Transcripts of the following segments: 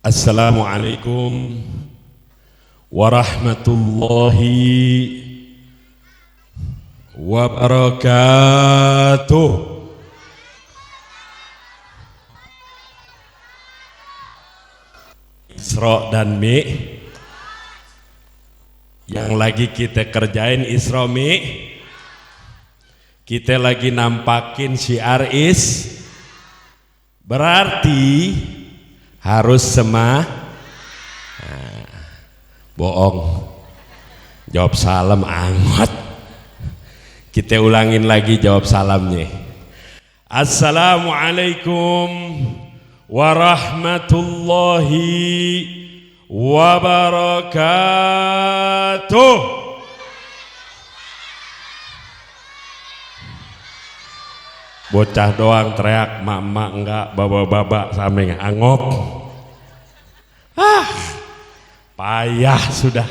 Assalamualaikum warahmatullahi wabarakatuh. Isra dan Mi yang lagi kita kerjain Isra Mi, kita lagi nampakin syiar berarti harus bohong, jawab salam angot. Kita ulangin lagi jawab salamnya. Assalamualaikum warahmatullahi wabarakatuh. Bocah doang teriak, mak-mak enggak, baba-baba sampe angok. Payah sudah.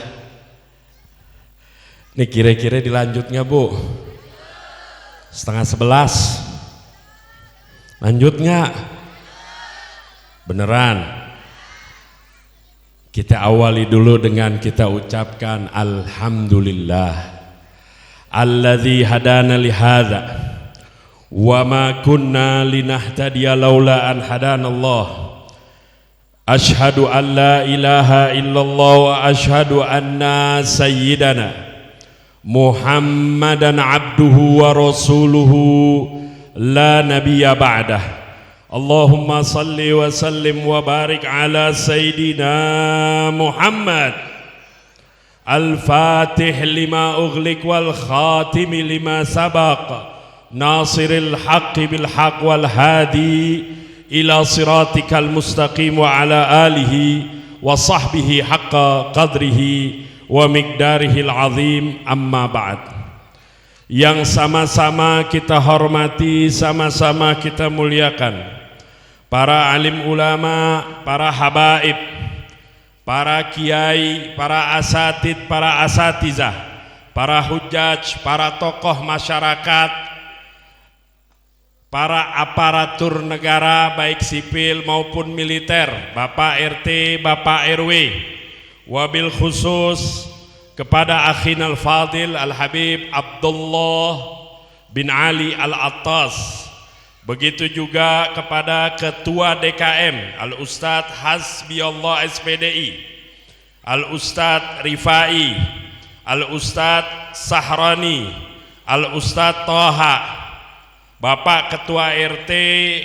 Nih kira-kira dilanjut nggak Bu? 10:30. Lanjut nggak? Beneran? Kita awali dulu dengan kita ucapkan Alhamdulillah alladzi hadana lihadza wa ma kunna linahtadiya laula an hadanallah. Ashhadu an la ilaha illallah wa ashhadu anna sayyidana Muhammadan abduhu wa rasuluhu la nabiyya ba'dah. Allahumma salli wa sallim wa barik ala sayyidina Muhammad al-fatih lima ughliq wal khatim lima sabaq nasiril haqqi bil haqq wal hadi ila siratikal mustaqim wa ala alihi wa sahbihi haqqa qadrihi wa miqdarihil azim, amma ba'd. Yang sama-sama kita hormati, sama-sama kita muliakan para alim ulama, para habaib, para kiai, para asatid, para asatizah, para hujjaj, para tokoh masyarakat, para aparatur negara baik sipil maupun militer, Bapak RT, Bapak RW, wabil khusus kepada akhinal fadil Al-Habib Abdullah bin Ali Al-Attas, begitu juga kepada Ketua DKM Al-Ustadz Hasbiyallah SPDI, Al-Ustadz Rifai, Al-Ustadz Sahrani, Al-Ustadz Toha, Bapak Ketua RT,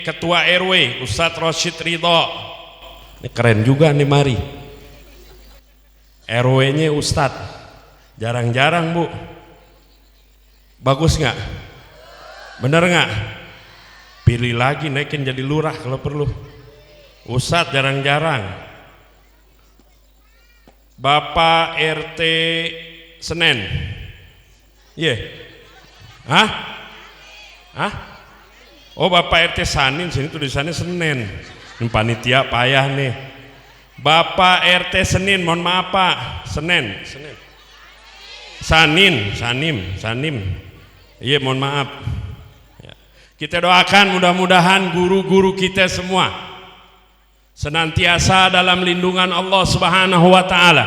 Ketua RW Ustadz Rosyid Ridho. Ini keren juga nih mari. RW-nya Ustadz, jarang-jarang Bu. Bagus nggak? Bener nggak? Pilih lagi naikin jadi lurah kalau perlu. Ustadz jarang-jarang. Bapak RT Senen. Iya. Hah? Oh Bapak RT Sanin, sini tulisannya Senen. Ini panitia payah nih. Bapak RT Senin, mohon maaf Pak. Senen. Sanim. Iya, mohon maaf. Ya. Kita doakan mudah-mudahan guru-guru kita semua senantiasa dalam lindungan Allah Subhanahu wa taala.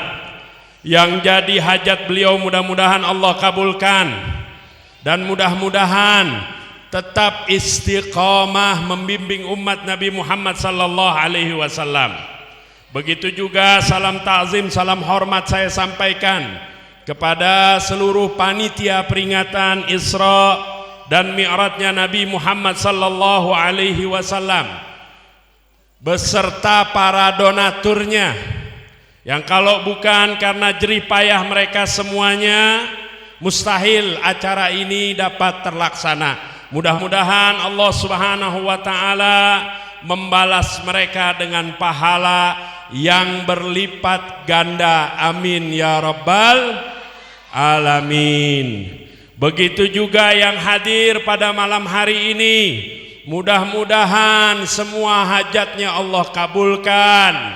Yang jadi hajat beliau mudah-mudahan Allah kabulkan, dan mudah-mudahan tetap istiqamah membimbing umat Nabi Muhammad sallallahu alaihi wasallam. Begitu juga salam ta'zim, salam hormat saya sampaikan kepada seluruh panitia peringatan Isra dan Mi'rajnya Nabi Muhammad sallallahu alaihi wasallam beserta para donaturnya, yang kalau bukan karena jerih payah mereka semuanya mustahil acara ini dapat terlaksana. Mudah-mudahan Allah Subhanahu wa taala membalas mereka dengan pahala yang berlipat ganda. Amin ya rabbal alamin. Begitu juga yang hadir pada malam hari ini, mudah-mudahan semua hajatnya Allah kabulkan.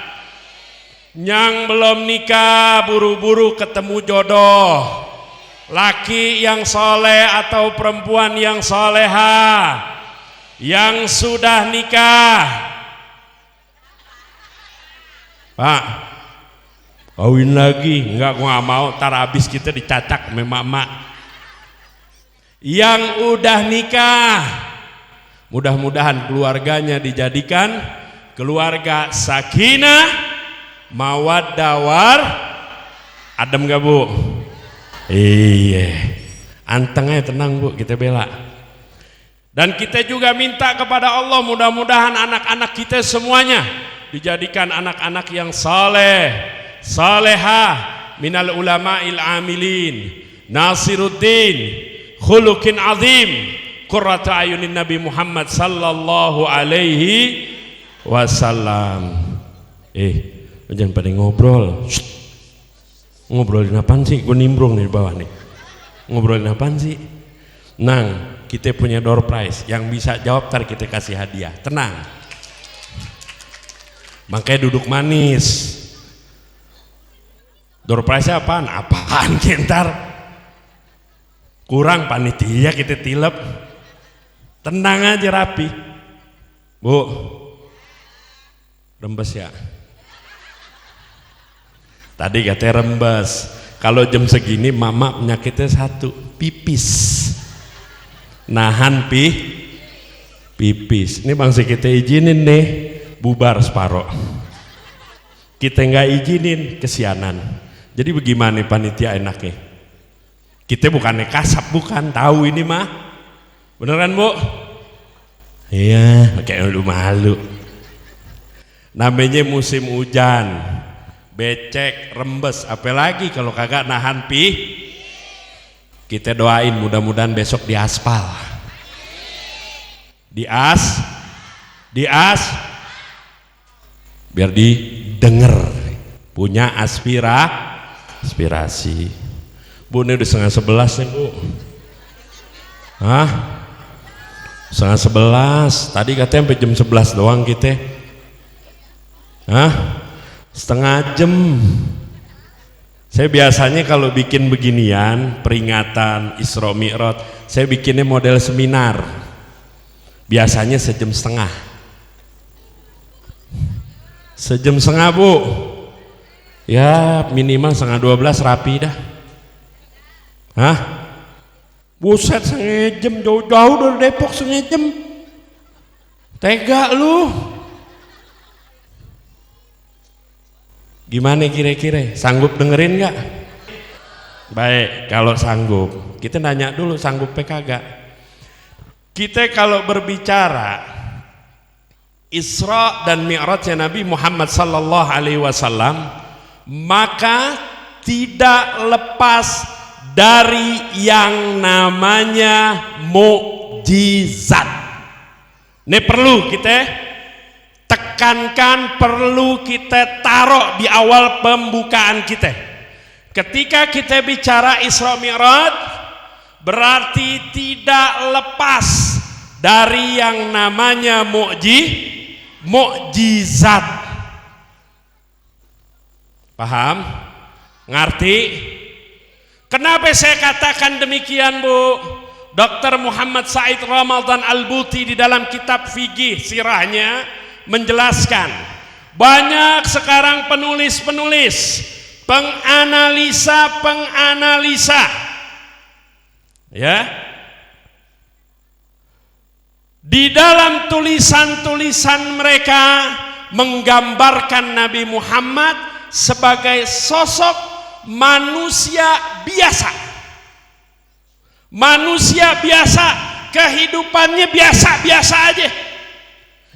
Yang belum nikah buru-buru ketemu jodoh, laki yang soleh atau perempuan yang soleha. Yang sudah nikah Pak, kawin lagi. Enggak, gua nggak mau, tar habis kita dicacak sama mak-mak. Yang udah nikah, mudah-mudahan keluarganya dijadikan keluarga sakinah, mawaddah, adem gak bu? Iya, anteng aja, tenang bu, kita bela. Dan kita juga minta kepada Allah, mudah-mudahan anak-anak kita semuanya dijadikan anak-anak yang saleh, salehah, minal ulama'il amilin, nasiruddin, khuluqin azim, qurratu ayunin Nabi Muhammad sallallahu alaihi wasallam. Jangan pada ngobrol. Ngobrolin apaan sih? Gue nimbrung nih di bawah nih. Ngobrolin apaan sih? Nang, kita punya door prize, yang bisa jawab ntar kita kasih hadiah. Tenang, makanya duduk manis. Door prize apaan? Apaan ntar kurang panitia kita tilep. Tenang aja, rapi bu. Rembes ya, tadi katanya rembes. Kalau jam segini mama penyakitnya satu, pipis. Nahan pipis. Ini bangsa kita izinin nih, bubar separoh. Kita nggak izinin, kesianan. Jadi bagaimana panitia enaknya? Kita bukannya kasap, bukan, tahu ini mah. Beneran bu? Iya, kayak lu malu. Namanya musim hujan, becek, rembes, apalagi kalau kagak nahan kita doain mudah-mudahan besok diaspal, dias, biar didengar, punya aspirasi. Bu, ini udah 10:30 nih bu. Hah? 10:30. Tadi katanya sampai jam 11 doang kita. Hah? Setengah jam. Saya biasanya kalau bikin beginian, peringatan Isra Mi'raj, saya bikinnya model seminar. Biasanya sejam setengah. Sejam setengah bu. Ya minimal 11:30 rapi dah. Hah? Buset, setengah jam, jauh-jauh dari Depok setengah jam. Tega lu. Gimana kira-kira? Sanggup dengerin nggak? Baik, kalau sanggup, kita nanya dulu sanggup kagak. Kita kalau berbicara Isra dan Mi'rajnya Nabi Muhammad sallallahu alaihi wasallam, maka tidak lepas dari yang namanya mukjizat. Ini perlu kita tekankan, perlu kita taruh di awal pembukaan kita. Ketika kita bicara Isra Mi'raj, berarti tidak lepas dari yang namanya mukjizat. Paham? Ngerti? Kenapa saya katakan demikian bu? Dr. Muhammad Said Ramadan Al-Buti di dalam kitab fikih sirahnya menjelaskan, banyak sekarang penulis-penulis, penganalisa ya, di dalam tulisan-tulisan mereka menggambarkan Nabi Muhammad sebagai sosok manusia biasa. Manusia biasa, kehidupannya biasa-biasa aja.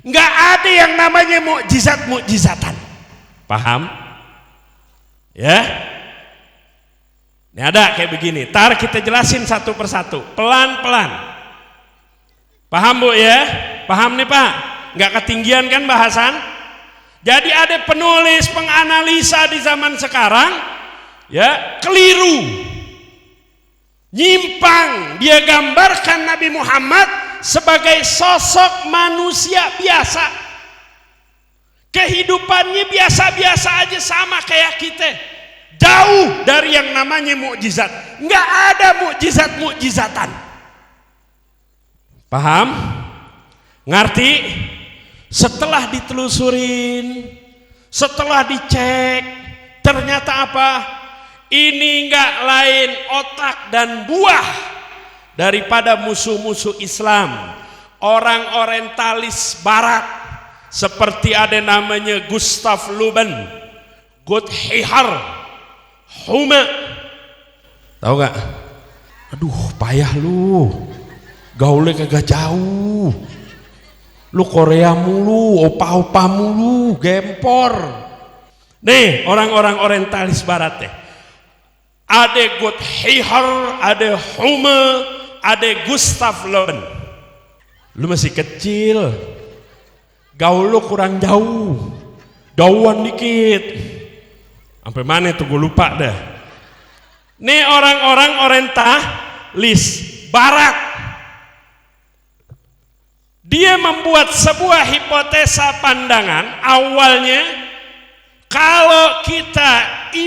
Nggak ada yang namanya mukjizat-mukjizatan. Paham? Ya? Ini ada kayak begini. Tar kita jelasin satu persatu, pelan-pelan. Paham bu ya? Paham nih pak? Nggak ketinggian kan bahasan? Jadi ada penulis, penganalisa di zaman sekarang, ya keliru, nyimpang. Dia gambarkan Nabi Muhammad sebagai sosok manusia biasa, kehidupannya biasa-biasa aja, sama kayak kita, jauh dari yang namanya mukjizat. Nggak ada mukjizat-mukjizatan. Paham? Ngerti? Setelah ditelusurin, Setelah dicek, ternyata apa? Ini enggak lain otak dan buah daripada musuh-musuh Islam, orang orientalis barat, seperti ada namanya Gustav Luben, Gotthard Hume. Tahu gak? Aduh, payah lu, gaulnya kagak jauh, lu Korea mulu, opa-opa mulu, gempor. Nih orang-orang orientalis barat deh, ada Gotthard, ada Hume, ada Gustav Luben. Lu masih kecil, gaul lu kurang jauh, jauhan dikit. Sampai mana tuh gue lupa dah. Nih orang-orang orientalis barat, dia membuat sebuah hipotesa pandangan. Awalnya, kalau kita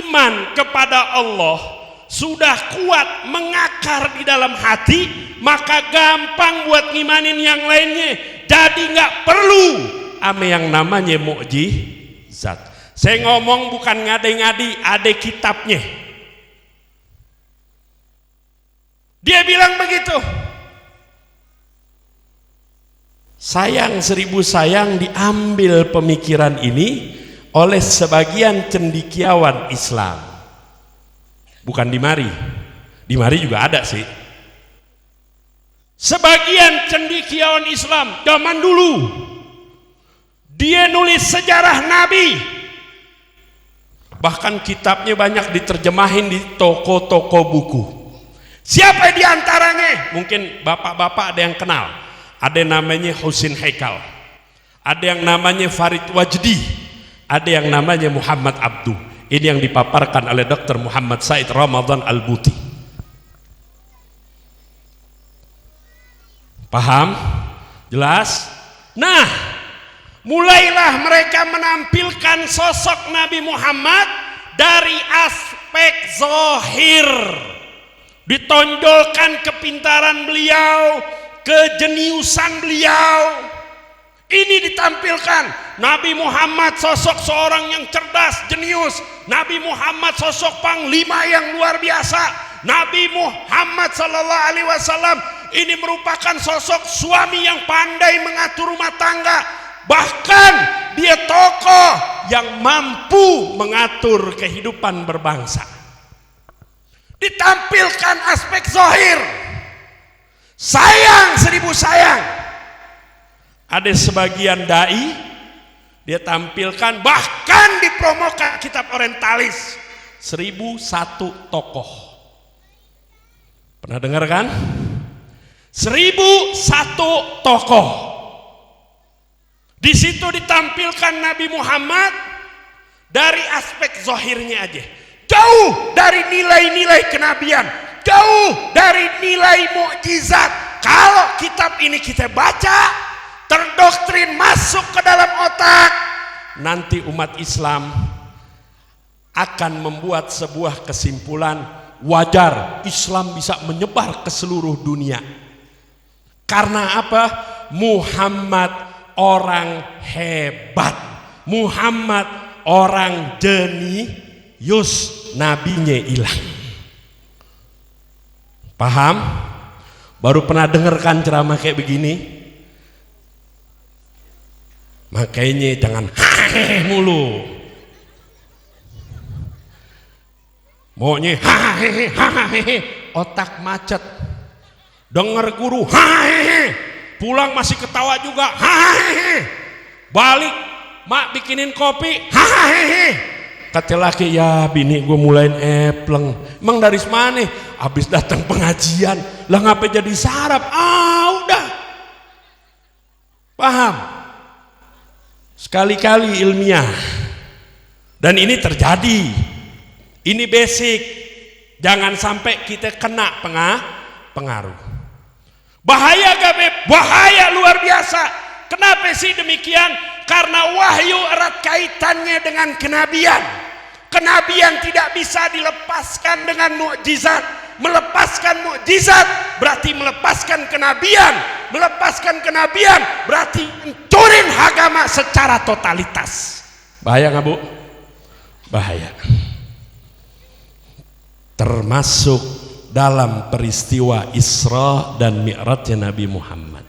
iman kepada Allah sudah kuat mengakar di dalam hati, maka gampang buat ngimanin yang lainnya. Jadi nggak perlu ame yang namanya mukjizat. Saya ngomong bukan ngade-ngadi, ada kitabnya. Dia bilang begitu. Sayang seribu sayang, diambil pemikiran ini oleh sebagian cendekiawan Islam. Bukan di mari juga ada sih. Sebagian cendekiawan Islam zaman dulu, dia nulis sejarah Nabi, bahkan kitabnya banyak diterjemahin di toko-toko buku. Siapa di antaranya? Mungkin bapak-bapak ada yang kenal. Ada yang namanya Husin Haikal, ada yang namanya Farid Wajdi, ada yang namanya Muhammad Abdu. Ini yang dipaparkan oleh Dr. Muhammad Said Ramadan Al-Buti. Paham? Jelas? Nah, mulailah mereka menampilkan sosok Nabi Muhammad dari aspek zahir. Ditonjolkan kepintaran beliau, kejeniusan beliau. Ini ditampilkan. Nabi Muhammad sosok seorang yang cerdas, jenius. Nabi Muhammad sosok panglima yang luar biasa. Nabi Muhammad sallallahu alaihi wasallam ini merupakan sosok suami yang pandai mengatur rumah tangga. Bahkan dia tokoh yang mampu mengatur kehidupan berbangsa. Ditampilkan aspek zahir. Sayang seribu sayang, ada sebagian dai dia tampilkan, bahkan dipromokan kitab orientalis 1001 tokoh. Pernah dengar kan? 1001 tokoh. Di situ ditampilkan Nabi Muhammad dari aspek zahirnya aja, jauh dari nilai-nilai kenabian, jauh dari nilai mukjizat. Kalau kitab ini kita baca, terdoktrin masuk ke dalam otak, nanti umat Islam akan membuat sebuah kesimpulan, wajar Islam bisa menyebar ke seluruh dunia. Karena apa? Muhammad orang hebat, Muhammad orang jenius, nabinya hilang. Paham? Baru pernah dengarkan ceramah kayak begini? Makanya jangan hahehe mulu. Maunya hahehe, otak macet. Dengar guru hahehe, pulang masih ketawa juga hahehe. Balik, mak bikinin kopi hahehe. Kata laki, ya bini gue mulain epleng. Emang dari mana? Habis datang pengajian. Lah ngapa jadi sarap? Udah. Paham? Sekali-kali ilmiah. Dan ini terjadi. Ini basic. Jangan sampai kita kena pengaruh. Bahaya gak Beb? Bahaya luar biasa. Kenapa sih demikian? Karena wahyu erat kaitannya dengan kenabian. Kenabian tidak bisa dilepaskan dengan mukjizat. Melepaskan mukjizat berarti melepaskan kenabian. Melepaskan kenabian berarti mencurin agama secara totalitas. Bahaya nggak Bu? Bahaya. Termasuk dalam peristiwa Isra dan Mi'rajnya Nabi Muhammad.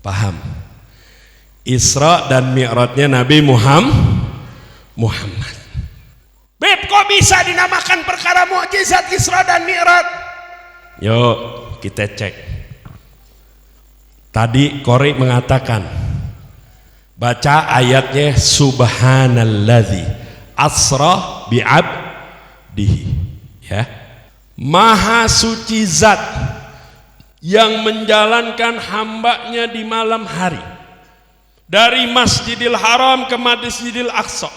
Paham? Isra dan Mi'rajnya Nabi Muhammad. Beb, kok bisa dinamakan perkara mukjizat Isra dan Mi'raj? Yuk kita cek. Tadi Qori mengatakan, baca ayatnya, subhanalladzi asra bi'abdihi, ya. Maha suci zat yang menjalankan hambanya di malam hari dari Masjidil Haram ke Masjidil Aqsa,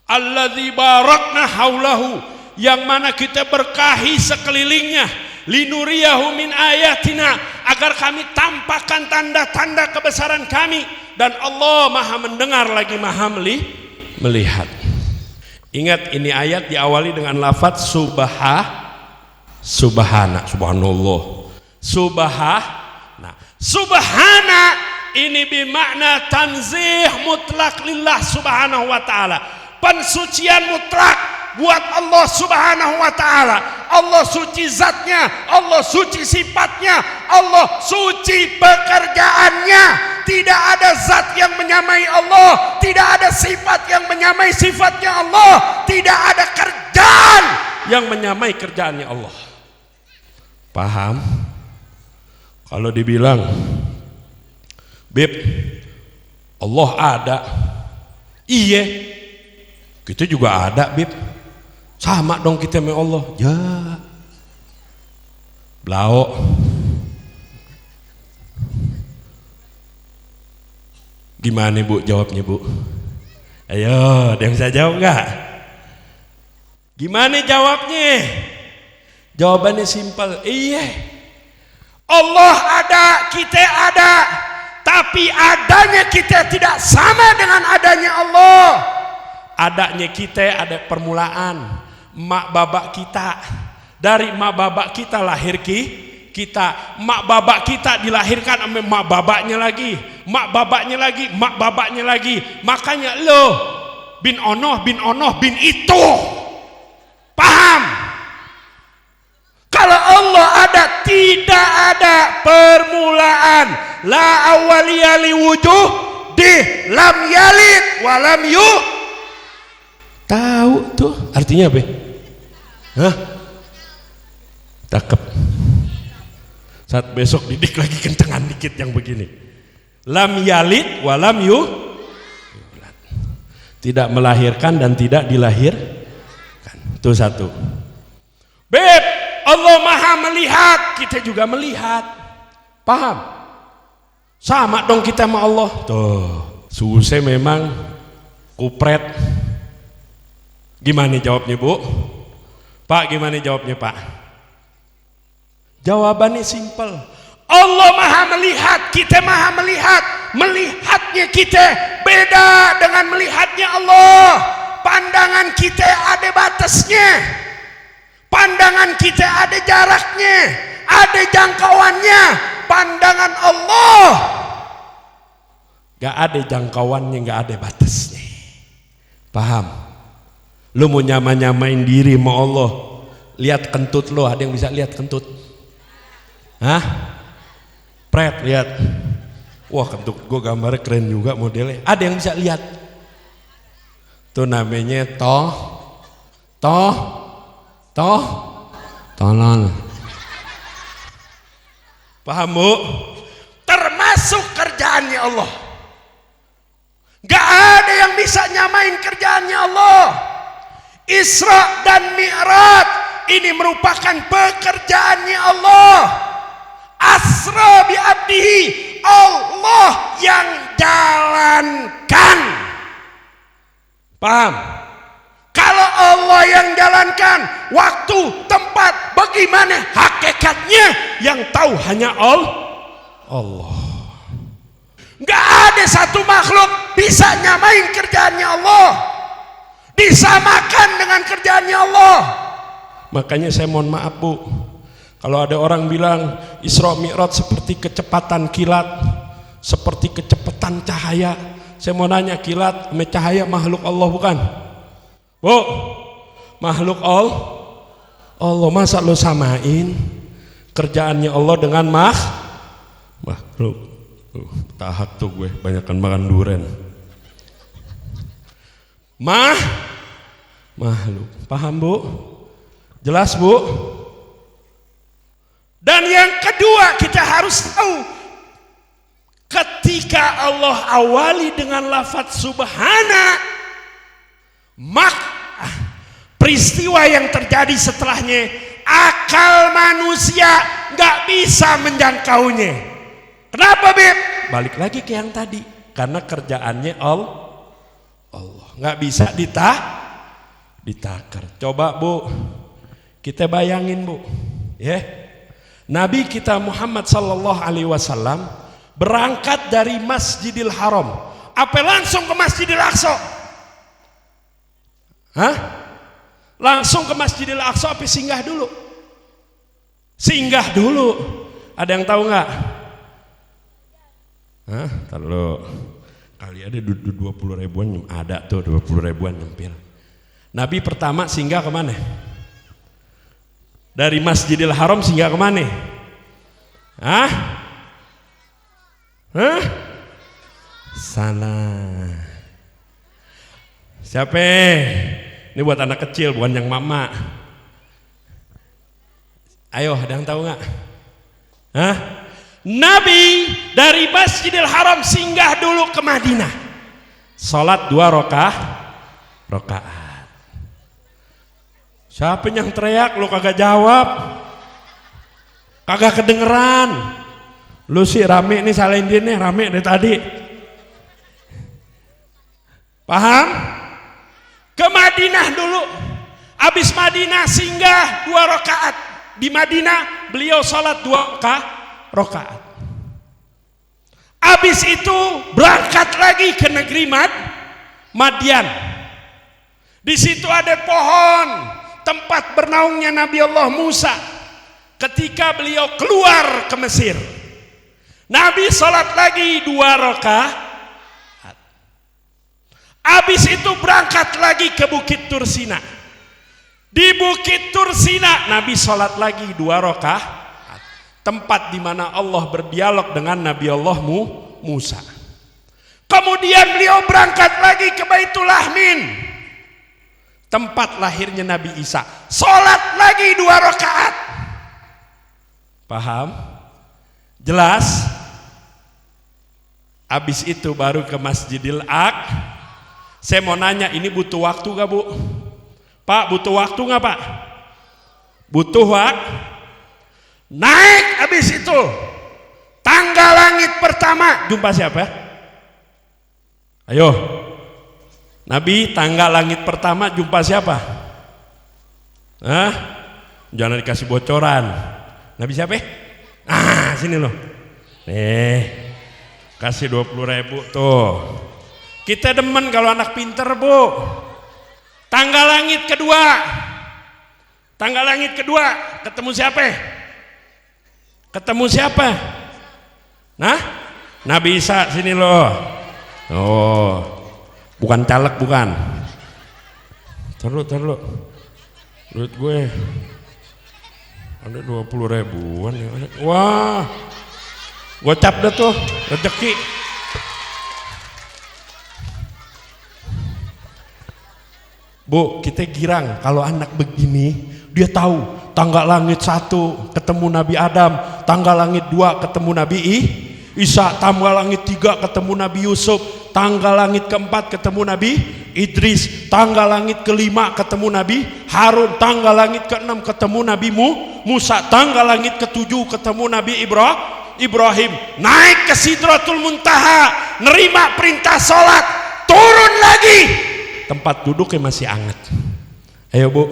alladzi barakna haulahu, yang mana kita berkahi sekelilingnya, linuriyahu min ayatina, agar kami tampakkan tanda-tanda kebesaran kami, dan Allah maha mendengar lagi maha melihat. Ingat, ini ayat diawali dengan lafaz subhanallah. Subhana ini bermakna tanzih mutlak lillah subhanahu wa ta'ala, pensucian mutlak buat Allah subhanahu wa ta'ala. Allah suci zatnya, Allah suci sifatnya, Allah suci pekerjaannya. Tidak ada zat yang menyamai Allah, tidak ada sifat yang menyamai sifatnya Allah, tidak ada kerjaan yang menyamai kerjaannya Allah. Paham? Kalau dibilang, Beb, Allah ada, iya, kita juga ada, Beb, sama dong kita sama Allah. Ya, blau. Gimana Bu jawabnya Bu? Ayo, ada yang bisa jawab nggak? Gimana jawabnya? Jawabannya simpel, iya. Allah ada, kita ada, tapi adanya kita tidak sama dengan adanya Allah. Adanya kita ada permulaan, mak babak kita. Dari mak babak kita lahir kita, mak babak kita dilahirkan sama mak babaknya lagi, mak babaknya lagi, mak babaknya lagi. Makanya lo bin onoh bin itu. Paham? Kalau Allah ada, tidak ada permulaan. La awwaliya li wujuh di lam yalid walam yu. Tahu tuh artinya apa? Hah? Cakep. Saat besok didik lagi kencengan dikit yang begini. Lam yalid walam yu. Tidak melahirkan dan tidak dilahirkan. Itu satu. Beb, Allah maha melihat, kita juga melihat. Paham? Sama dong kita sama Allah. Tuh, susah memang, kupret. Gimana jawabnya Bu? Pak, gimana jawabnya Pak? Jawabannya simpel. Allah maha melihat, kita maha melihat. Melihatnya kita beda dengan melihatnya Allah. Pandangan kita ada batasnya, pandangan kita ada jaraknya, ada jangkauannya. Pandangan Allah gak ada jangkauannya, gak ada batasnya. Paham? Lu mau nyamain diri sama Allah, lihat kentut lo, ada yang bisa lihat kentut? Hah? Pret, lihat. Wah, kentut gue gambarnya keren juga modelnya. Ada yang bisa lihat? Itu namanya tolol. Paham Bu? Termasuk kerjaannya Allah. Gak ada yang bisa nyamain kerjaannya Allah. Isra dan Mi'raj ini merupakan pekerjaannya Allah. Asra bi abdihi, Allah yang jalankan. Paham? Kalau Allah yang jalankan waktu, tempat, bagaimana hakikatnya, yang tahu hanya Allah. Gak ada satu makhluk bisa nyamain kerjaannya Allah, disamakan dengan kerjaannya Allah. Makanya saya mohon maaf Bu, kalau ada orang bilang Isra Mi'raj seperti kecepatan kilat, seperti kecepatan cahaya, Saya mau nanya, kilat sama cahaya makhluk Allah bukan? Bu, makhluk Allah. Masa lo samain kerjaannya Allah dengan makhluk? Tahak tuh gue, banyakan makan durian. Makhluk. Paham bu? Jelas bu? Dan yang kedua kita harus tahu, ketika Allah awali dengan lafaz subhana, maka peristiwa yang terjadi setelahnya akal manusia nggak bisa menjangkaunya. Kenapa Beb? Balik lagi ke yang tadi, karena kerjaannya Allah nggak bisa ditakar. Coba bu, kita bayangin bu, ya, Nabi kita Muhammad sallallahu alaihi wasallam berangkat dari Masjidil Haram, apa langsung ke Masjidil Aqsa? Langsung ke Masjidil Aqsa apa singgah dulu? Singgah dulu. Ada yang tahu nggak? Kalau kali ada 20 ribuan, ada tuh 20 ribuan nyempil. Nabi pertama singgah kemana? Dari Masjidil Haram singgah kemana? Sana. Siapa? Ini buat anak kecil, bukan yang mama. Ayo, ada yang tahu nggak? Nabi dari Masjidil Haram singgah dulu ke Madinah. Salat 2 rakaat. Siapa yang teriak? Lu kagak jawab, kagak kedengeran. Lu sih rame nih, salahin dia nih, rame dari tadi. Paham? Ke Madinah dulu. Habis Madinah singgah 2 rakaat. Di Madinah beliau salat 2 rakaat. Habis itu berangkat lagi ke negeri Madian. Di situ ada pohon, tempat bernaungnya Nabi Allah Musa ketika beliau keluar ke Mesir. Nabi salat lagi 2 rakaat. Habis itu berangkat lagi ke Bukit Tursina. Di Bukit Tursina Nabi salat lagi 2 rakaat, tempat di mana Allah berdialog dengan Nabi Allah Musa. Kemudian beliau berangkat lagi ke Baitul Lahmin, tempat lahirnya Nabi Isa. Salat lagi 2 rakaat. Paham? Jelas? Habis itu baru ke Masjidil Aqsa. Saya mau nanya, ini butuh waktu gak bu? Pak, butuh waktu gak pak? Butuh waktu. Naik habis itu tangga langit pertama, jumpa siapa? Ayo, Nabi tangga langit pertama jumpa siapa? Jangan dikasih bocoran. Nabi siapa? Sini loh. Kasih 20.000 tuh. Kita demen kalau anak pinter bu. Tangga langit kedua. Tangga langit kedua ketemu siapa? Ketemu siapa? Nabi Isa, sini loh. Oh, bukan caleg bukan. Taruh. Duit gue ada 20 ribuan ya. Wah, gocap dah tuh, rezeki. Bu, kita girang kalau anak begini, dia tahu tangga langit 1 ketemu Nabi Adam, tangga langit 2 ketemu Nabi Isa, tangga langit 3 ketemu Nabi Yusuf, tangga langit keempat ketemu Nabi Idris, tangga langit kelima ketemu Nabi Harun, tangga langit keenam ketemu Nabi Musa, tangga langit ketujuh ketemu Nabi Ibrahim, naik ke Sidratul Muntaha, nerima perintah sholat, turun lagi, tempat duduknya masih hangat. Ayo bu,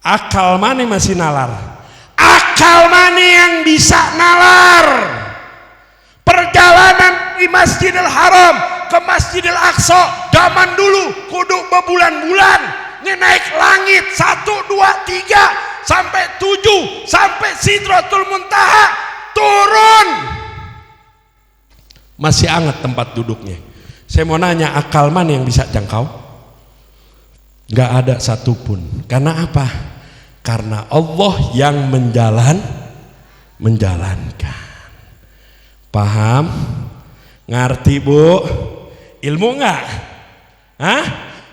akal mana masih nalar? Akal mana yang bisa nalar? Perjalanan di Masjidil Haram ke Masjidil Aqsa zaman dulu kudu berbulan-bulan, naik langit 1, 2, 3 sampai 7 sampai Sidratul Muntaha, turun masih hangat tempat duduknya. Saya mau nanya, akal mana yang bisa jangkau? Gak ada satupun. Karena apa? Karena Allah yang menjalankan. Paham? Ngerti bu? Ilmu nggak? Hah?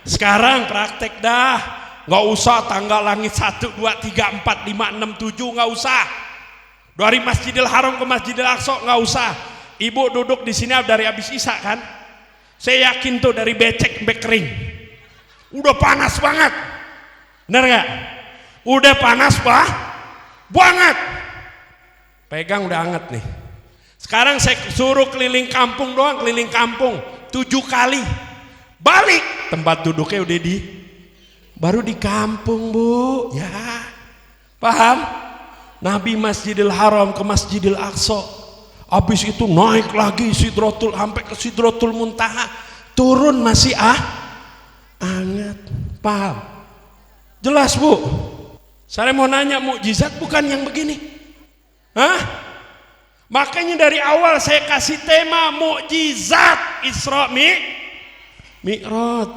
Sekarang praktek dah. Nggak usah tanggal langit 1, 2, 3, 4, 5, 6, 7, nggak usah. Dari Masjidil Haram ke Masjidil Aqsa nggak usah. Ibu duduk di sini dari habis Isya kan? Saya yakin tuh dari becek sampai kering. Udah panas banget. Bener nggak? Udah panas banget. Pegang udah anget nih. Sekarang saya suruh keliling kampung doang, keliling kampung 7 kali. Balik tempat duduknya udah baru di kampung bu. Ya paham? Nabi Masjidil Haram ke Masjidil Aqsa, habis itu naik lagi sampai ke Sidratul Muntaha, turun masih anget. Paham? Jelas bu? Saya mau nanya, mukjizat bukan yang begini? Hah? Makanya dari awal saya kasih tema mukjizat Isra Mi'raj.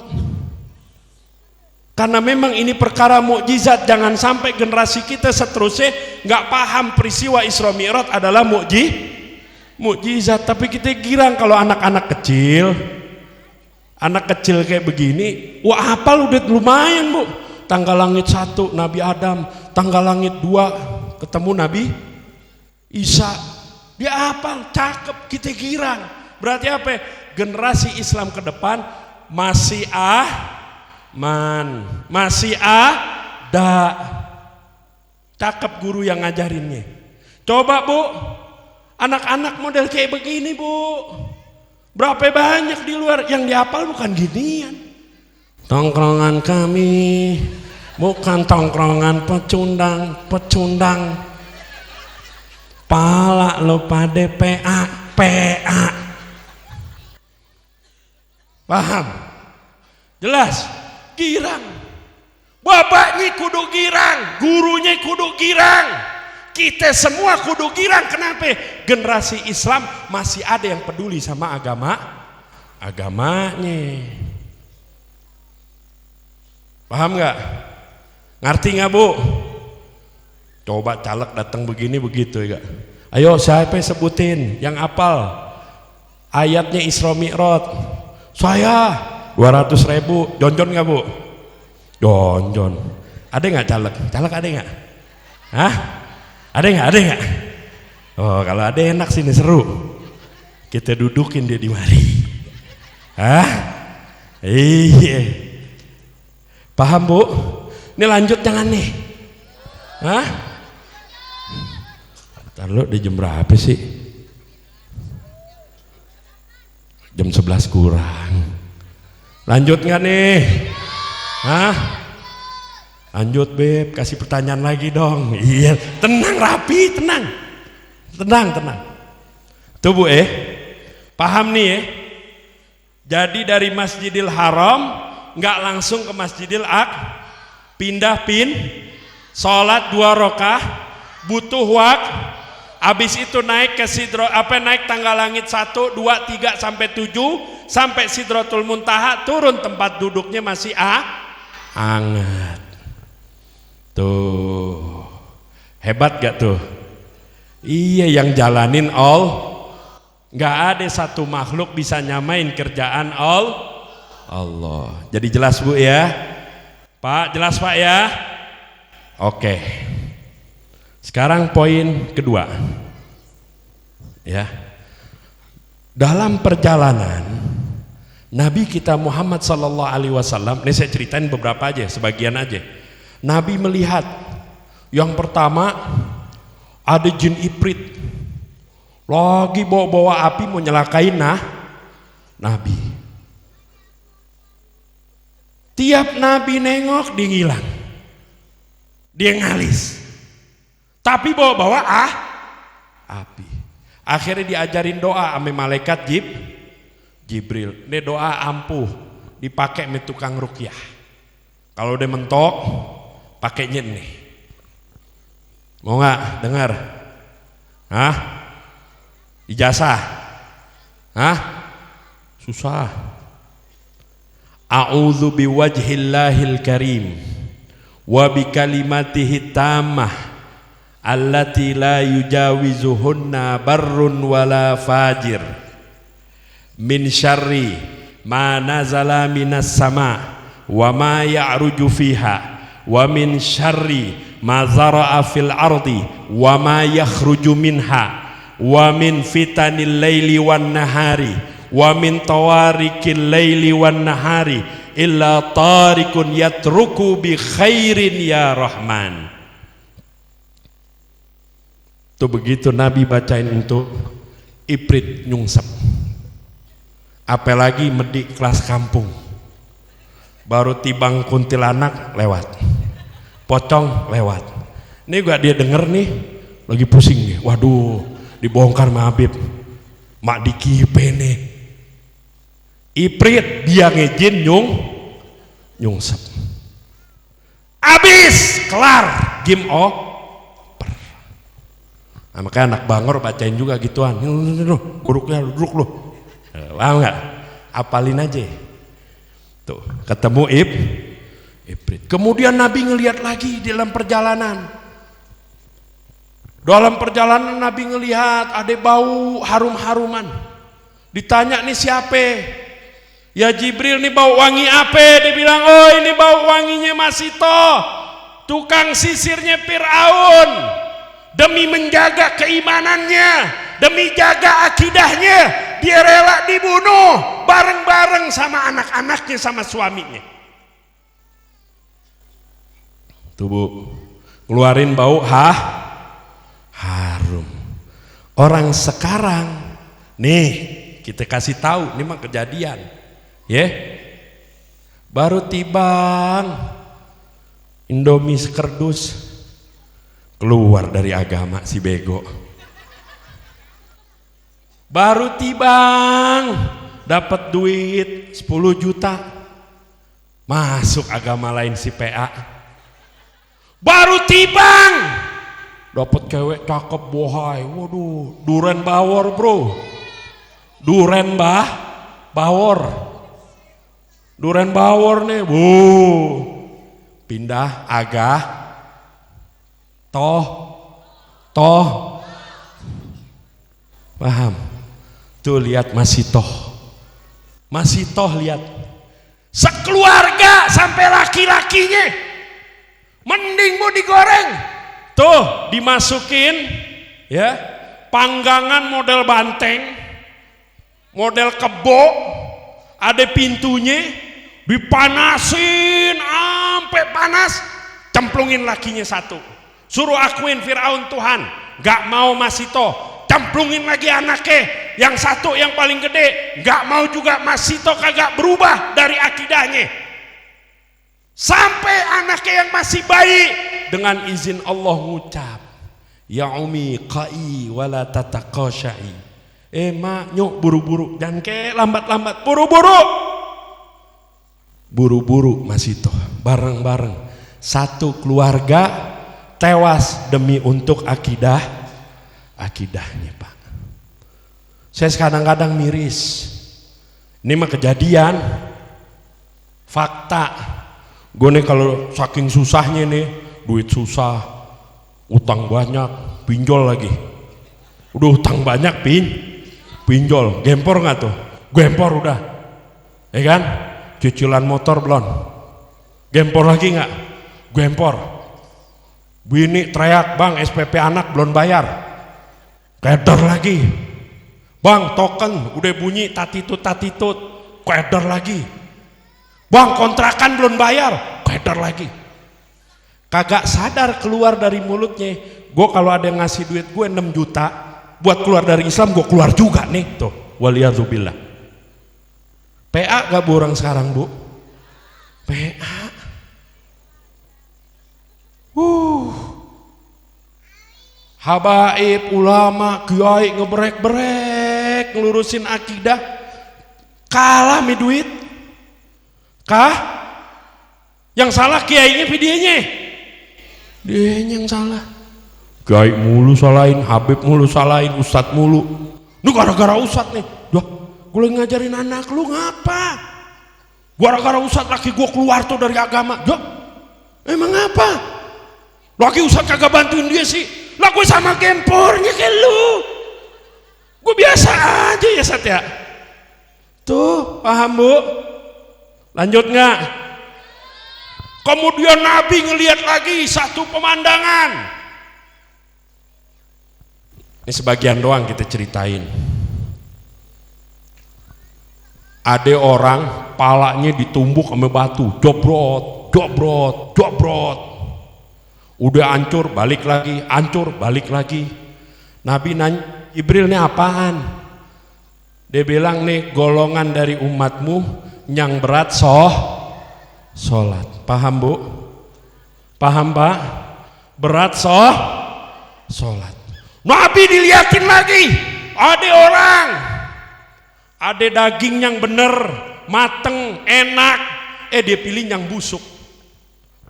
Karena memang ini perkara mukjizat, jangan sampai generasi kita seterusnya nggak paham peristiwa Isra Mi'raj adalah mukjizat. Tapi kita girang kalau anak kecil kayak begini, wah hafal udah lumayan bu. Tanggal langit 1 Nabi Adam, tanggal langit 2 ketemu Nabi Isa, dia hafal, cakep, kita girang. Berarti apa? Generasi Islam ke depan masih masih ada. Cakep guru yang ngajarinnya. Coba bu, anak-anak model kayak begini bu, berapa banyak di luar yang dihafal bukan ginian. Tongkrongan kami bukan tongkrongan pecundang. Pala lo pada PA. Paham? Jelas? Girang. Bapaknya kudu girang, gurunya kudu girang, kita semua kudu girang. Kenapa? Generasi Islam masih ada yang peduli sama agamanya. Paham nggak? Ngerti nggak bu? Coba caleg datang begini begitu ya. Ayo siapa sebutin yang apal ayatnya Isra Mi'raj. Saya 200.000. Jonjon nggak bu? Jonjon. Ada nggak caleg? Caleg ada nggak? Hah? Ada nggak? Oh kalau ada enak sini seru. Kita dudukin dia di mari. Hah? Iya. Paham bu? Ini lanjut jangan nih. Hah? Taruh di jam berapa sih? Jam 11 kurang. Lanjut nggak nih? Hah? Lanjut beb, kasih pertanyaan lagi dong. Iya, tenang rapi, tenang. Tuh bu paham nih ya? Jadi dari Masjidil Haram nggak langsung ke Masjidil Aqsa, sholat 2 rakaat, butuh waktu. Habis itu naik ke naik tanggal langit 1, 2, 3 sampai 7 sampai Sidratul Muntaha, turun tempat duduknya masih hangat. Tuh hebat gak tuh? Iya, yang jalanin nggak ada satu makhluk bisa nyamain kerjaan Allah. Jadi jelas bu ya? Pak, jelas pak ya? Oke. Sekarang poin kedua. Ya. Dalam perjalanan Nabi kita Muhammad sallallahu alaihi wasallam, ini saya ceritain beberapa aja, sebagian aja. Nabi melihat yang pertama ada jin Ifrit lagi bawa api mau nyelakain Nabi. Tiap Nabi nengok dia ngilang, dia ngalis, tapi bawa api. Akhirnya diajarin doa sama malaikat Jibril. Ini doa ampuh, dipakai sama tukang ruqyah. Kalau udah mentok, pakainya nih. Mau nggak dengar? Hah? Ijazah? Hah? susah. A'udzu biwajhillahil karim wa bikalimatihi tammah allati la yujawizuhunna barrun wala fajir min syarri ma nazala minas sama wa ma ya'ruju fiha wa min syarri ma zara'a fil ardi wa ma yakhruju minha wa min fitanil laili wan nahari wa min tawarikil laili wan nahari illa tarikun yatruku bi khairin ya rahman. Tuh begitu Nabi bacain untuk Iprit nyungsep. Apalagi medik kelas kampung, baru tibang kuntilanak lewat, pocong lewat. Ini gak dia denger nih, lagi pusing nih. Waduh, dibongkar sama Habib, mak dikipe nih. Iprit dia ngejin nyungsep. Abis kelar game over. Nah, makanya anak Bangor bacain juga gituan. Guruknya duduk loh. Paham nggak? Apalin aja. Tuh ketemu Iprit. Kemudian Nabi ngelihat lagi dalam perjalanan. Dalam perjalanan Nabi ngelihat ada bau harum-haruman. Ditanya nih siapa? Ya Jibril, nih bau wangi apa? Dia bilang, oh ini bau wanginya Masito, tukang sisirnya Fir'aun. Demi menjaga keimanannya, demi jaga akidahnya, dia rela dibunuh bareng-bareng sama anak-anaknya, sama suaminya. Tuh Bu, keluarin bau harum. Orang sekarang nih kita kasih tahu, ini mah kejadian ya. Baru tibang Indomie sekerdus, keluar dari agama si bego. Baru tibang dapat duit 10 juta, masuk agama lain si PA. Baru tibang dapat cewek cakep bohai, waduh, duren bawor bro, duren bawor nih, bu, pindah agak toh, paham? Tuh lihat Masito lihat, sekeluarga sampai laki-lakinya, mending mau digoreng, tuh dimasukin ya panggangan model banteng, model kebo, ada pintunya, dipanasin sampai panas, cemplungin lakinya satu, suruh akuin Fir'aun Tuhan, gak mau Masito, cemplungin lagi anaknya, yang satu yang paling gede, gak mau juga Masito, kagak berubah dari akidahnya, sampai anaknya yang masih bayi dengan izin Allah ngucap, ya umi qai wala tataqashai, mak nyok buru-buru, jangan kayak lambat-lambat, buru-buru Masito, bareng-bareng satu keluarga tewas demi untuk akidahnya Pak. Saya kadang-kadang miris, ini mah kejadian fakta. Gue nih kalau saking susahnya nih, duit susah, utang banyak, pinjol lagi, udah utang banyak pinjol, gempor nggak tuh? Gempor udah, ya kan? Cicilan motor belum, gempor lagi nggak? Gempor. Bini teriak, bang SPP anak belum bayar, keder lagi. Bang token udah bunyi tatitut, keder lagi. Bang kontrakan belum bayar, keder lagi. Kagak sadar keluar dari mulutnya, gue kalau ada yang ngasih duit gue 6 juta buat keluar dari Islam, gue keluar juga nih tuh, waliyadzubillah. PA gak bu orang sekarang bu? PA habaib, ulama, kiai ngebrek ngelurusin akidah, kalah mi duit. Yang salah kiainya, videonya dianya yang salah. Kiai mulu salahin, habib mulu salahin, ustad mulu. Ini gara-gara ustad nih, Gue lagi ngajarin anak lu ngapa? Gara-gara ustadz laki gue keluar tuh dari agama. Jok, emang apa? Laki ustadz kagak bantuin dia sih. Lah gue sama gempornya kayak lu. Gue biasa aja ya Sat ya. Tuh paham bu? Lanjut nggak? Kemudian Nabi ngelihat lagi satu pemandangan. Ini sebagian doang kita ceritain. Ada orang palanya ditumbuk sama batu, jobrot, jobrot, jobrot. Udah hancur, balik lagi, hancur, balik lagi. Nabi nanya, Jibril ini apaan? Dia bilang nih golongan dari umatmu yang berat sholat. Paham bu? Paham pak? Berat sholat. Nabi dilihatin lagi, ada orang, ada daging yang bener, mateng, enak, dia pilih yang busuk,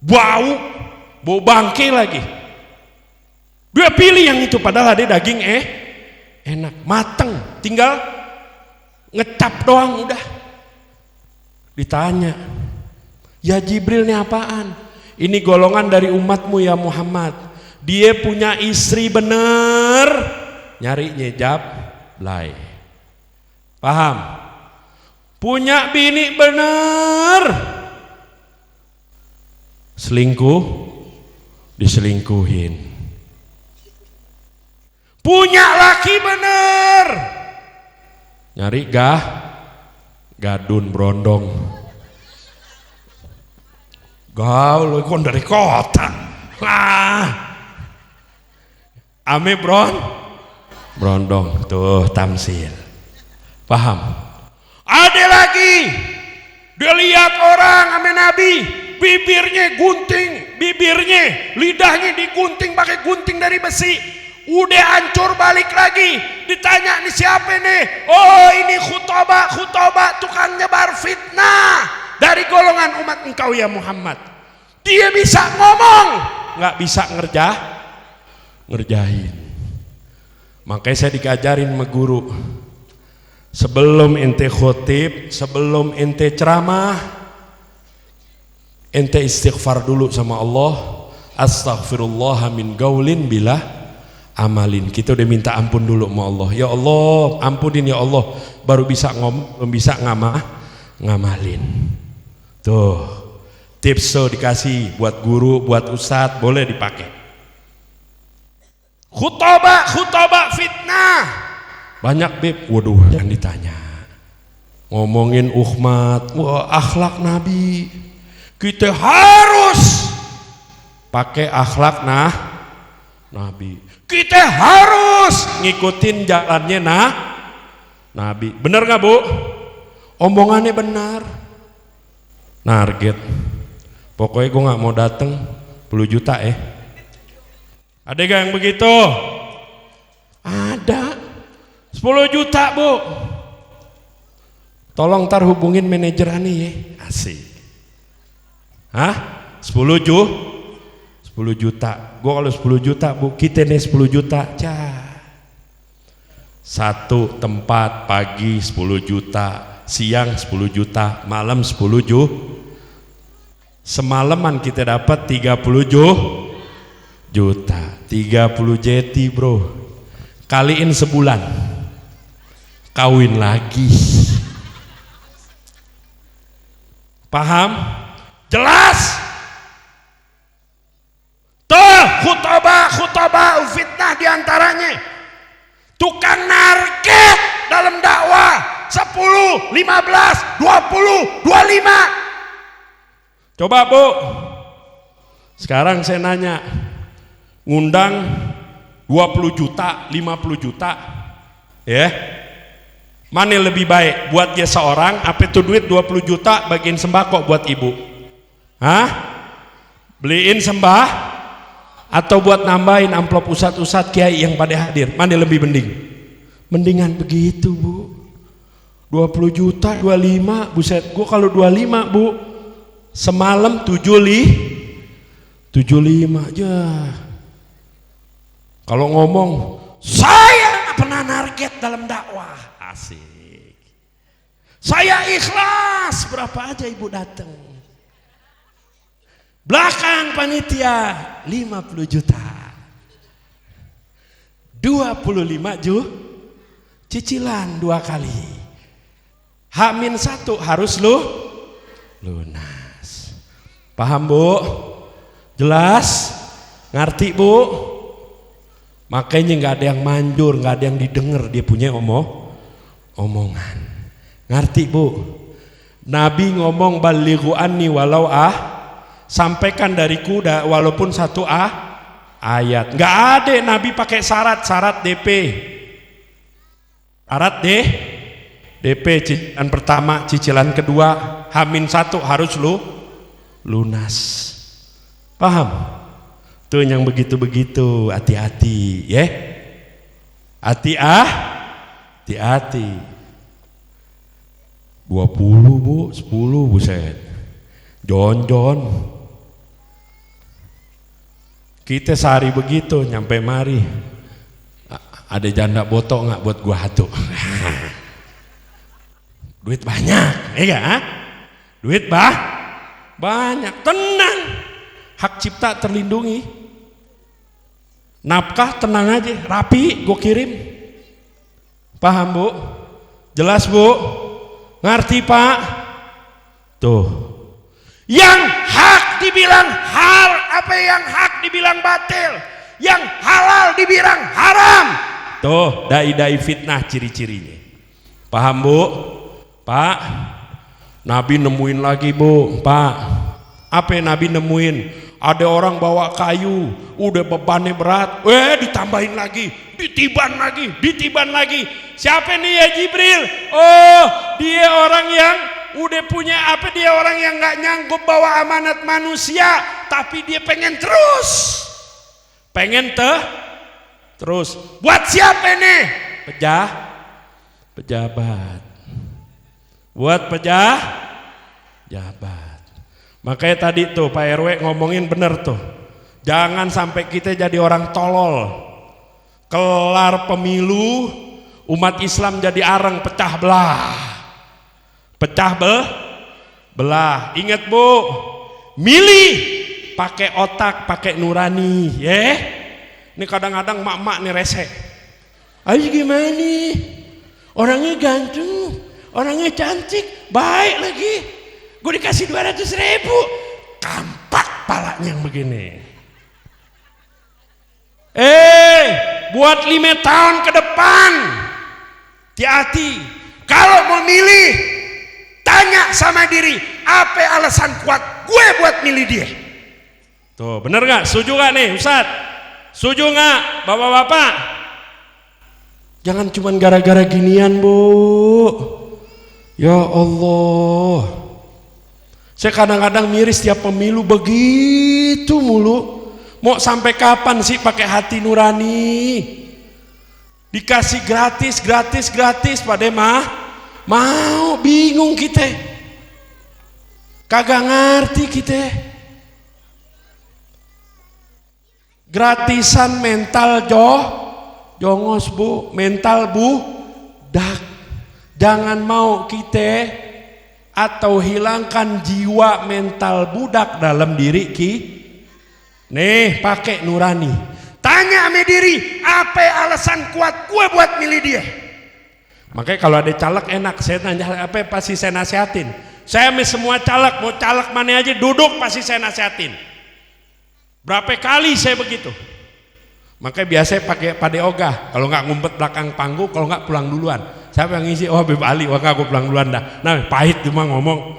bau bangke lagi. Dia pilih yang itu padahal ada daging enak, mateng, tinggal ngecap doang udah. Ditanya, ya Jibril ini apaan? Ini golongan dari umatmu ya Muhammad. Dia punya istri bener, nyari nyejab belai. Paham? Punya bini bener, selingkuh, diselingkuhin. Punya laki bener, nyari gadun brondong. Gaul kon dari kota. Ame brondong tuh tamsil. Paham? Ada lagi dia lihat orang ame Nabi, bibirnya gunting, lidahnya digunting pakai gunting dari besi. Udah hancur balik lagi. Ditanya ini siapa nih? Oh ini khutbah tukang nyebar fitnah dari golongan umat engkau ya Muhammad. Dia bisa ngomong, nggak bisa ngerjain. Makanya saya diajarin sama guru, sebelum ente khotib, sebelum ente ceramah, ente istighfar dulu sama Allah. Astaghfirullah min gaulin bila amalin. Kita udah minta ampun dulu sama Allah. Ya Allah ampunin ya Allah, baru bisa ngamalin. Tuh tips tuh dikasih buat guru, buat ustadz, boleh dipakai. Khutbah fitnah banyak beb, waduh yang ditanya ngomongin ukhmat, wah akhlak Nabi, kita harus pakai akhlak Nabi, kita harus ngikutin jalannya Nabi. Bener gak bu? Omongannya benar. Target pokoknya gue gak mau dateng 10 juta Ada gak yang begitu? Ada 10 juta bu. Tolong ntar hubungin manajer ani ya. Asik. Hah? 10 juta. Gue kalau 10 juta bu, kita nih 10 juta. Satu tempat pagi 10 juta, siang 10 juta, malam 10 semalaman kita dapat 30 juta, 30 jeti bro, kaliin sebulan, kawin lagi. Paham? Jelas? Tuh khutbah fitnah diantaranya tukang narket dalam dakwah 10, 15, 20, 25. Coba bu, sekarang saya nanya, ngundang 20 juta, 50 juta, ya, mana lebih baik buat dia seorang, apa itu duit 20 juta bagiin sembako buat ibu? Hah? Beliin sembah atau buat nambahin amplop ustadz kiai yang pada hadir? Mana lebih mending? Mendingan begitu bu. 20 juta 25, buset, gua kalau 25 bu semalam 75 aja. Kalau ngomong saya pernah narget dalam dakwah, asik. Saya ikhlas, berapa aja ibu datang. Belakang panitia 50 juta. 25 juta cicilan 2 kali. H-1 harus lunas. Paham Bu? Jelas? Ngerti Bu? Makanya nggak ada yang manjur, nggak ada yang didengar dia punya omongan. Ngerti Bu? Nabi ngomong balighu anni walau sampaikan dariku walaupun 1 ayat. Nggak ada Nabi pakai syarat DP. Syarat DP cicilan pertama, cicilan kedua, H-1 harus lunas. Paham? Tuh yang begitu-begitu hati-hati ya. Hati-hati. 20 Bu, 10 buset. Jon. Kita sehari begitu nyampe mari. Ada janda botok nggak buat gua hatu? Duit banyak, ya? Duit banyak, tenang. Hak cipta terlindungi. Nafkah tenang aja, rapi gua kirim. Paham Bu? Jelas Bu? Ngerti Pak? Tuh. Yang hak dibilang hal, apa yang hak dibilang batil, yang halal dibilang haram. Tuh, dai-dai fitnah ciri-cirinya. Paham Bu? Pak, Nabi nemuin lagi Bu, Pak. Apa yang Nabi nemuin? Ada orang bawa kayu, udah bebannya berat, ditambahin lagi, ditiban lagi. Siapa nih ya Jibril? Oh, dia orang yang udah punya apa? Dia orang yang nggak nyanggup bawa amanat manusia, tapi dia pengen terus. Terus. Buat siapa nih? Pejabat. Buat pejabat. Makanya tadi tuh Pak RW ngomongin bener tuh. Jangan sampai kita jadi orang tolol. Kelar pemilu, umat Islam jadi areng pecah belah. Ingat Bu, milih pakai otak, pakai nurani, ya. Ini kadang-kadang mak-mak nih rese. Ayo gimana nih? Orangnya ganteng, orangnya cantik, baik lagi. Gue dikasih 200.000, kampak palanya yang begini. Buat 5 tahun ke depan, hati-hati. Kalau mau milih, tanya sama diri, apa alasan kuat gue buat milih dia? Tuh, bener gak? Setuju gak nih Ustadz? Setuju gak Bapak-bapak? Jangan cuman gara-gara ginian Bu. Ya Allah. Saya kadang-kadang miris tiap pemilu begitu mulu. Mau sampai kapan sih pakai hati nurani? Dikasih gratis pada mau, bingung kita. Kagak ngerti kita. Gratisan mental jongos Bu, mental budak. Jangan mau kita atau hilangkan jiwa mental budak dalam diri nih pakai nurani. Tanya sama diri, apa alasan kuat gue buat milih dia? Makanya kalau ada caleg enak, saya tanya apa pasti saya nasihatin. Saya sama semua caleg, mau caleg mana aja duduk pasti saya nasihatin. Berapa kali saya begitu? Makanya biasa pakai pade ogah, kalau nggak ngumpet belakang panggung, kalau nggak pulang duluan. Siapa yang ngisi? Oh Habib Ali, wah aku pulang duluan dah. Nah pahit cuma ngomong.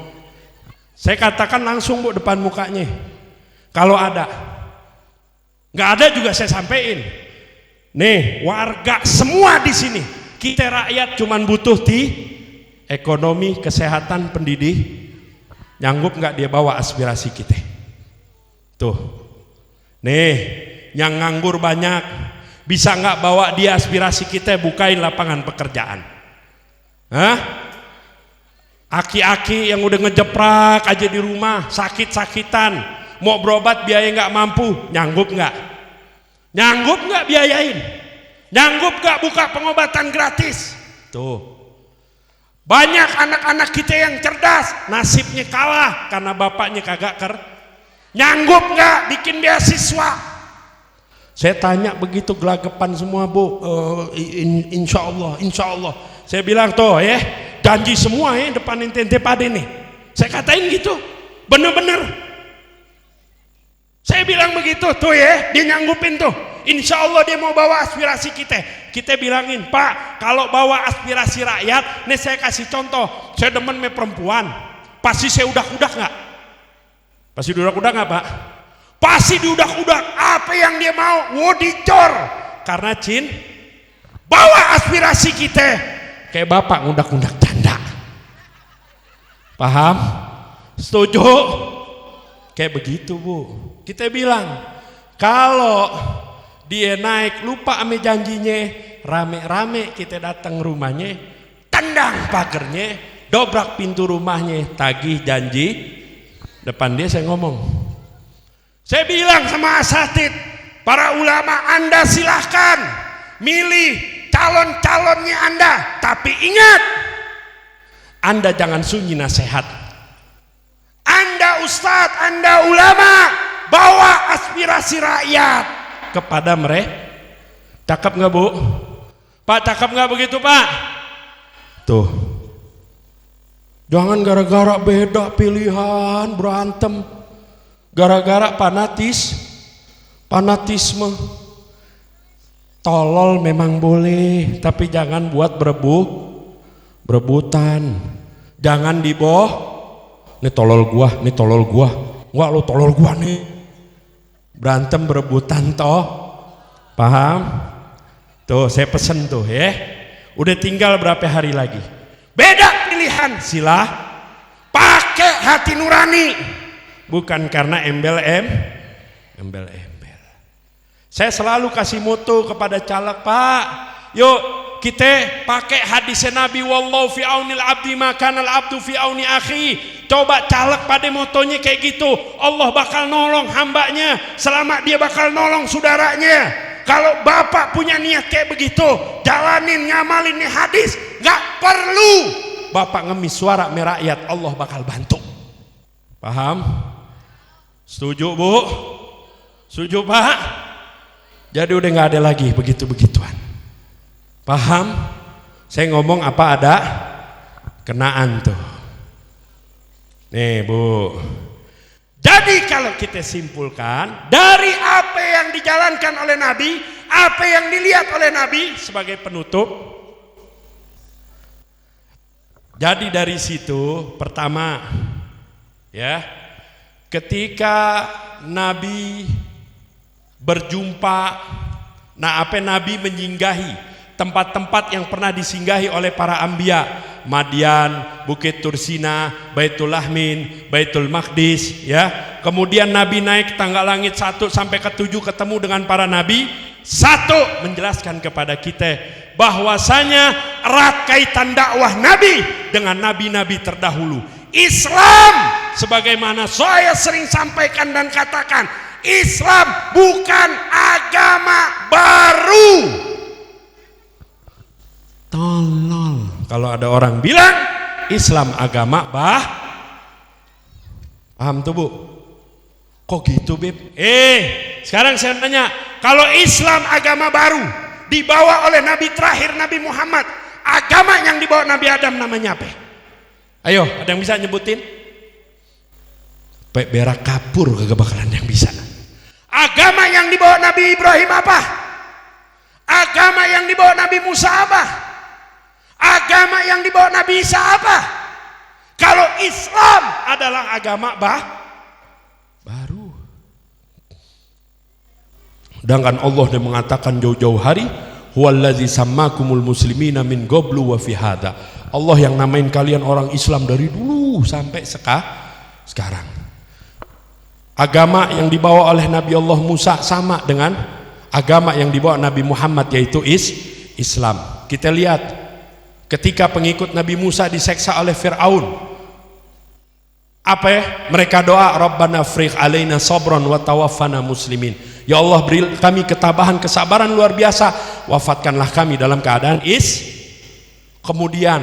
Saya katakan langsung Bu depan mukanya. Kalau ada, nggak ada juga saya sampein. Nih warga semua di sini, kita rakyat cuman butuh ekonomi, kesehatan, pendidik. Nyanggup nggak dia bawa aspirasi kita? Tuh, nih yang nganggur banyak, bisa nggak bawa dia aspirasi kita bukain lapangan pekerjaan? Aki-aki yang udah ngejeprak aja di rumah, sakit-sakitan, mau berobat biaya nggak mampu, nyanggup nggak biayain? Nyanggup nggak buka pengobatan gratis? Tuh, Banyak anak-anak kita yang cerdas, nasibnya kalah karena bapaknya kagak nyanggup nggak bikin beasiswa. Saya tanya begitu gelagapan semua, Bu. Insya Allah. Saya bilang tuh ya, janji semua ya depan ente pade nih. Saya katain gitu, bener-bener. Saya bilang begitu tuh ya, dia nyanggupin tuh. Insya Allah dia mau bawa aspirasi kita. Kita bilangin, Pak, kalau bawa aspirasi rakyat, nih saya kasih contoh. Saya demen sama perempuan, pasti saya udak-udak nggak? Pasti diudak-udak nggak, Pak? Pasti diudak-udak. Apa yang dia mau, dicor. Karena bawa aspirasi kita. Kayak bapak ngudak-ngudak janda. Paham? Setuju? Kayak begitu, Bu. Kita bilang, kalau dia naik lupa ame janjinya, rame-rame kita datang rumahnya, tendang pagernya, dobrak pintu rumahnya, tagih janji. Depan dia saya ngomong, saya bilang sama asatid, para ulama, Anda silahkan milih calon-calonnya Anda, tapi ingat, Anda jangan sunyi nasihat. Anda ustadz, Anda ulama, bawa aspirasi rakyat kepada mereka. Cakep nggak, Bu? Pak, cakep nggak begitu, Pak? Tuh, jangan gara-gara beda pilihan berantem, gara-gara fanatisme. Tolol memang boleh, tapi jangan buat berebutan. Jangan nih tolol gua, wah lo tolol gua nih. Berantem berebutan toh, paham? Tuh saya pesen tuh ya, udah tinggal berapa hari lagi. Beda pilihan, silah pakai hati nurani, bukan karena embel-embel. Saya selalu kasih moto kepada caleg, Pak, yuk kita pakai hadis Nabi, wallahu fi aunil abdi ma kana al abdu fi auni akhi. Coba caleg pada motonya kayak gitu, Allah bakal nolong hambanya selama dia bakal nolong saudaranya. Kalau bapak punya niat kayak begitu, jalanin, ngamalin nih hadis, nggak perlu bapak ngemis suara merakyat, Allah bakal bantu. Paham? Setuju, Bu? Setuju, Pak? Jadi udah nggak ada lagi begitu-begituan. Paham? Saya ngomong apa ada kenaan tuh. Nih, Bu. Jadi kalau kita simpulkan dari apa yang dijalankan oleh Nabi, apa yang dilihat oleh Nabi sebagai penutup. Jadi dari situ pertama ya, ketika Nabi berjumpa, Nabi menyinggahi tempat-tempat yang pernah disinggahi oleh para anbiya, Madian, Bukit Tursina, Baitul Lahmin, Baitul Maqdis ya. Kemudian Nabi naik tangga langit 1 sampai ke 7 ketemu dengan para nabi. 1 menjelaskan kepada kita bahwasanya erat kaitan dakwah Nabi dengan nabi-nabi terdahulu. Islam sebagaimana saya sering sampaikan dan katakan, Islam bukan agama baru. Tolol kalau ada orang bilang Islam agama paham tuh, Bu? Kok gitu, Beb? Sekarang saya tanya, kalau Islam agama baru dibawa oleh Nabi terakhir, Nabi Muhammad, agama yang dibawa Nabi Adam namanya apa? Ayo, ada yang bisa nyebutin? Berak kapur kagak bakalan yang bisa. Agama yang dibawa Nabi Ibrahim apa? Agama yang dibawa Nabi Musa apa? Agama yang dibawa Nabi Isa apa? Kalau Islam adalah agama baru. Sedangkan Allah dia mengatakan jauh-jauh hari, huwallazi sammakumul muslimina min qablu wa fi hadza. Allah yang namain kalian orang Islam dari dulu sampai sekarang. Agama yang dibawa oleh Nabi Allah Musa sama dengan agama yang dibawa Nabi Muhammad, yaitu Islam. Kita lihat ketika pengikut Nabi Musa diseksa oleh Fir'aun, apa ya? Mereka doa, Rabbana afrigh alaina sabran wa tawaffana muslimin. Ya Allah, beri kami ketabahan, kesabaran luar biasa, wafatkanlah kami dalam keadaan Kemudian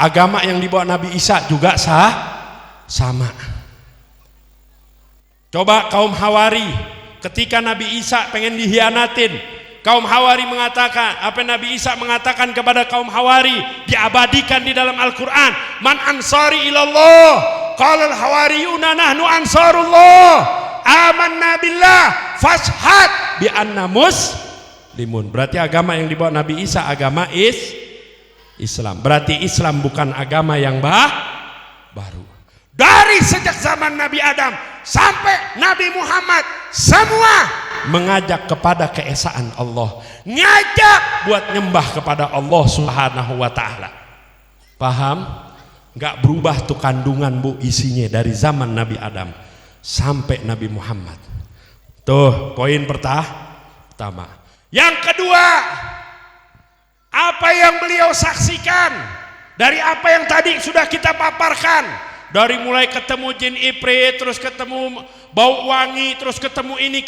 Agama yang dibawa Nabi Isa juga sama. Coba kaum Hawari, ketika Nabi Isa pengen dihianatin, kaum Hawari mengatakan, apa Nabi Isa mengatakan kepada kaum Hawari, diabadikan di dalam Al-Quran, man ansari ilallah, qala al-hawariyuna nahnu ansarullah, amanna billah, fashhad bi anna muslimun. Berarti agama yang dibawa Nabi Isa agama Islam. Berarti Islam bukan agama yang baru. Dari sejak zaman Nabi Adam sampai Nabi Muhammad, semua mengajak kepada keesaan Allah, ngajak buat nyembah kepada Allah Subhanahu wa ta'ala. Paham? Gak berubah tuh kandungan bu, isinya dari zaman Nabi Adam sampai Nabi Muhammad. Tuh poin pertama. Yang kedua, apa yang beliau saksikan dari apa yang tadi sudah kita paparkan, dari mulai ketemu jin ifrit, terus ketemu bau wangi, terus ketemu ini,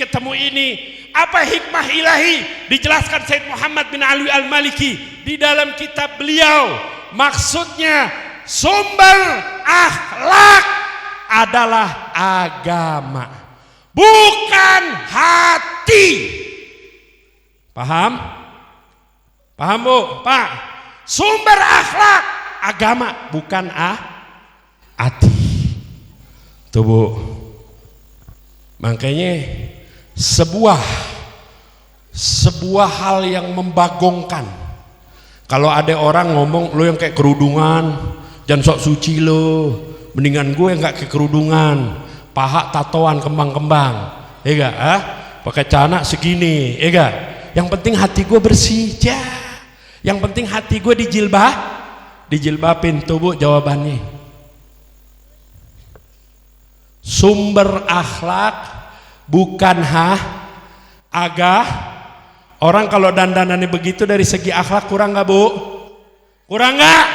apa hikmah ilahi dijelaskan Said Muhammad bin Ali Al-Maliki di dalam kitab beliau. Maksudnya sumber akhlak adalah agama, bukan hati. Paham bu? Pak, sumber akhlak agama, bukan hati. Tuh bu, makanya sebuah hal yang membagongkan kalau ada orang ngomong, lo yang kayak kerudungan jangan sok suci lo, mendingan gue yang gak kayak kerudungan, paha tatoan kembang-kembang, ya gak? Pakai celana segini, ya gak? Yang penting hati gue bersih ya. Yang penting hati gue dijilbabin. Tuh bu jawabannya. Sumber akhlak bukan orang kalau dandanannya begitu dari segi akhlak kurang gak bu? Kurang gak?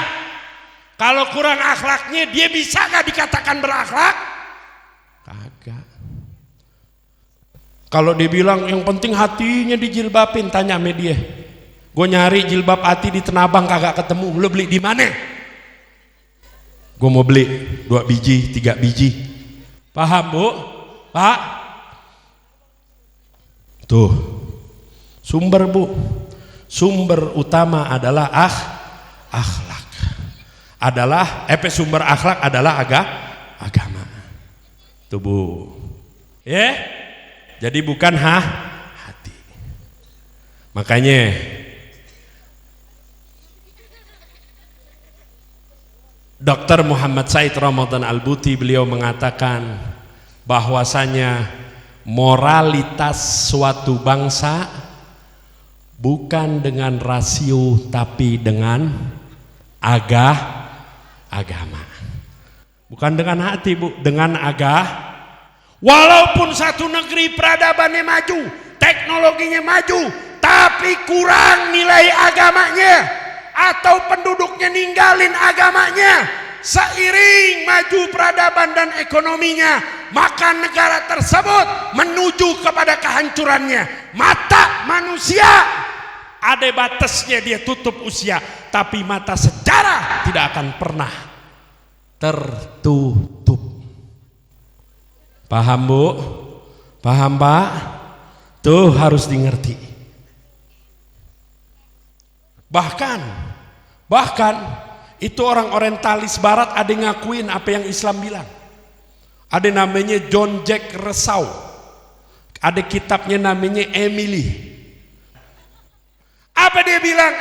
Kalau kurang akhlaknya dia bisa gak dikatakan berakhlak? Kagak. Kalau dia bilang yang penting hatinya dijilbabin, tanya sama dia, gue nyari jilbab hati di Tanah Abang kagak ketemu, lo beli di mana? Gue mau beli 2 biji 3 biji. Paham bu? Pak? Tuh sumber bu, sumber utama adalah akhlak. Sumber akhlak adalah agama. Tuh bu, jadi bukan hati. Makanya Dr. Muhammad Said Ramadan Al-Buti beliau mengatakan bahwasanya moralitas suatu bangsa bukan dengan rasio tapi dengan agama. Bukan dengan hati bu, dengan walaupun satu negeri peradabannya maju, teknologinya maju, tapi kurang nilai agamanya atau penduduknya ninggalin agamanya, seiring maju peradaban dan ekonominya, maka negara tersebut menuju kepada kehancurannya. Mata manusia ada batasnya, dia tutup usia, tapi mata sejarah tidak akan pernah tertutup. Paham bu? Paham pak? Tuh harus dimengerti. Bahkan itu orang orientalis barat ada yang ngakuin apa yang Islam bilang. Ada namanya John Jack Rousseau, ada kitabnya namanya Emily. Apa dia bilang?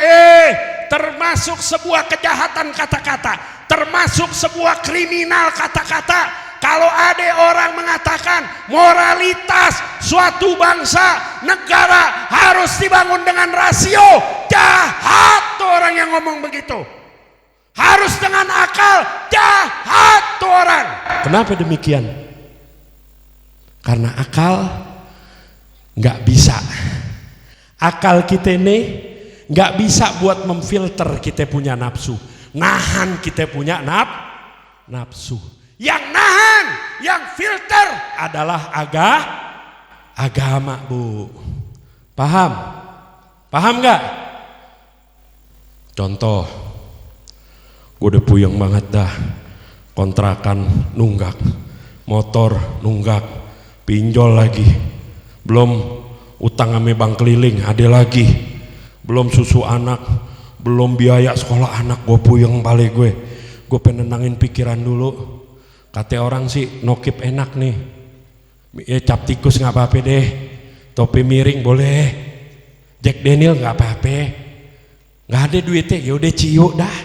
Termasuk sebuah kejahatan kata-kata, termasuk sebuah kriminal kata-kata kalau ada orang mengatakan moralitas suatu bangsa, negara harus dibangun dengan rasio. Jahat tuh orang yang ngomong begitu. Harus dengan akal. Jahat tuh orang. Kenapa demikian? Karena akal nggak bisa. Akal kita ini nggak bisa buat memfilter kita punya nafsu, nahan kita punya nafsu. Yang nahan, yang filter adalah agama bu. Paham? Paham nggak? Contoh, Gue udah puyeng banget dah. Kontrakan nunggak, motor nunggak, pinjol lagi, belum utang ame bank keliling ada lagi, belum susu anak, belum biaya sekolah anak. Gue puyeng balik gue penenangin pikiran dulu. Kata orang sih nokip enak nih, ya cap tikus nggak apa-apa deh, topi miring boleh, Jack Daniel nggak apa-apa, nggak ada duitnya ya udah ciu dah.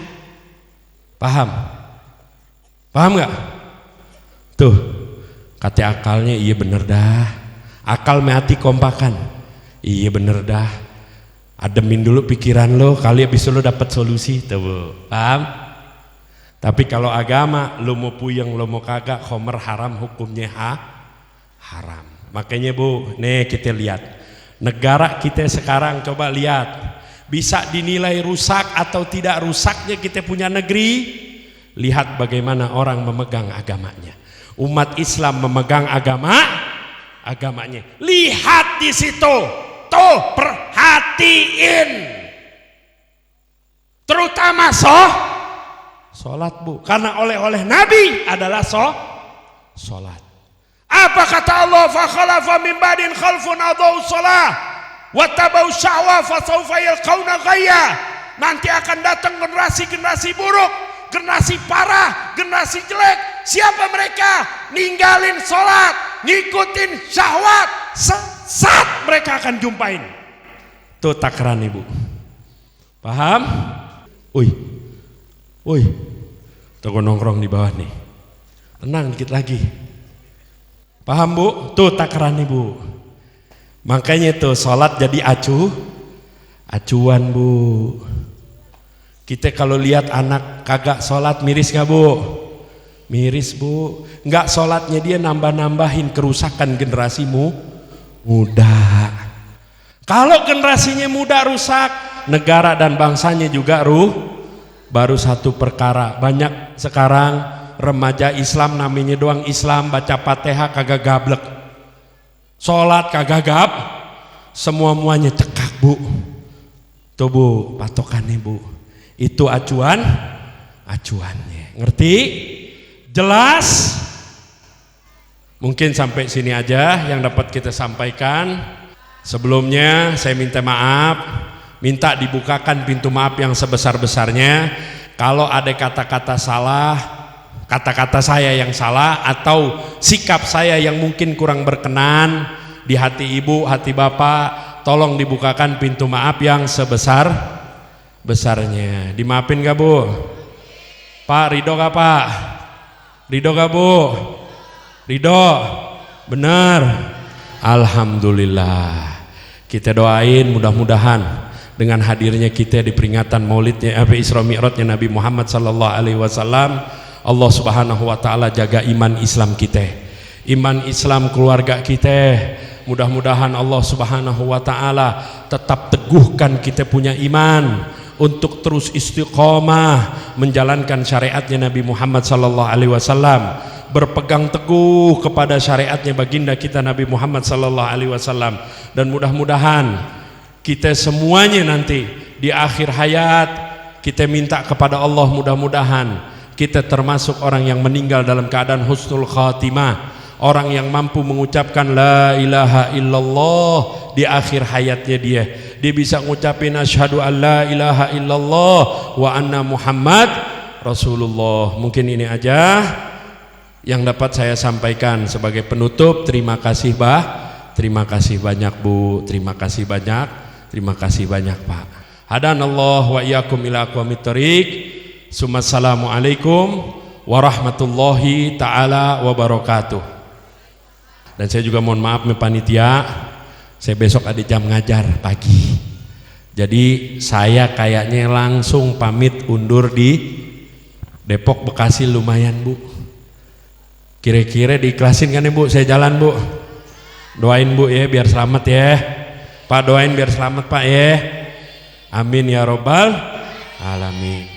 Paham nggak? Tuh, kata akalnya iya bener dah. Akal hati kompakan. Iya bener dah. Ademin dulu pikiran lo, kali abis lo dapat solusi, tuh. Paham? Tapi kalau agama, lo mau puyeng, lo mau kagak, khomer haram hukumnya haram. Makanya Bu, nih kita lihat. Negara kita sekarang coba lihat. Bisa dinilai rusak atau tidak rusaknya kita punya negeri. Lihat bagaimana orang memegang agamanya. Umat Islam memegang agamanya. Lihat di situ. Tuh, perhatiin. Terutama sholat Bu. Karena oleh Nabi adalah sholat. Apa kata Allah? Fa khalafa min ba'din khalfun adau shalah wa tabau syahwa fa sawfa yalqauna ghayya. Nanti akan datang generasi buruk, generasi parah, generasi jelek. Siapa mereka? Ninggalin sholat, ngikutin syahwat, sesat mereka akan jumpain. Tuh takaran Ibu. Paham? Woi. Toko nongkrong di bawah nih. Tenang dikit lagi. Paham Bu? Tuh takaran Ibu. Makanya tuh sholat jadi acuan Bu. Kita kalau lihat anak kagak sholat miris gak Bu? Miris Bu. Nggak sholatnya dia nambah-nambahin kerusakan generasimu muda. Kalau generasinya muda rusak, negara dan bangsanya juga baru satu perkara. Banyak sekarang remaja Islam namanya doang Islam, baca Fatihah kagak gablek, sholat kagak semuanya cekak Bu. Tuh Bu, patokannya Bu. Itu acuannya. Ngerti? Jelas? Mungkin sampai sini aja yang dapat kita sampaikan. Sebelumnya saya minta maaf, minta dibukakan pintu maaf yang sebesar-besarnya. Kalau ada kata-kata salah, kata-kata saya yang salah, atau sikap saya yang mungkin kurang berkenan di hati ibu, hati bapak, tolong dibukakan pintu maaf yang sebesar-besarnya. Dimaafin gak Bu? Pak, ridho gak Pak? Ridho gak Bu? Ridho? Benar? Alhamdulillah. Kita doain mudah-mudahan dengan hadirnya kita di peringatan maulidnya Isra Mi'rajnya Nabi Muhammad sallallahu alaihi wasallam, Allah Subhanahu wa taala jaga iman Islam kita, iman Islam keluarga kita. Mudah-mudahan Allah Subhanahu wa taala tetap teguhkan kita punya iman untuk terus istiqomah menjalankan syariatnya Nabi Muhammad sallallahu alaihi wasallam, berpegang teguh kepada syariatnya baginda kita Nabi Muhammad sallallahu alaihi wasallam. Dan mudah-mudahan kita semuanya nanti di akhir hayat kita minta kepada Allah, mudah-mudahan kita termasuk orang yang meninggal dalam keadaan husnul khatimah, orang yang mampu mengucapkan la ilaha illallah di akhir hayatnya dia bisa ngucapin asyhadu an la ilaha illallah wa anna Muhammad Rasulullah. Mungkin ini aja yang dapat saya sampaikan sebagai penutup. Terima kasih terima kasih banyak Bu, terima kasih banyak Pak. Hadanallah wa iyyakum ila aqwamit thoriq. Assalamualaikum warahmatullahi taala wabarakatuh. Dan saya juga mohon maaf nih panitia, saya besok ada jam ngajar pagi. Jadi saya kayaknya langsung pamit undur di Depok Bekasi lumayan Bu. Kira-kira diikhlasin kan ya Bu, saya jalan Bu. Doain Bu ya biar selamat ya. Pak doain biar selamat Pak ya. Amin ya robbal alamin.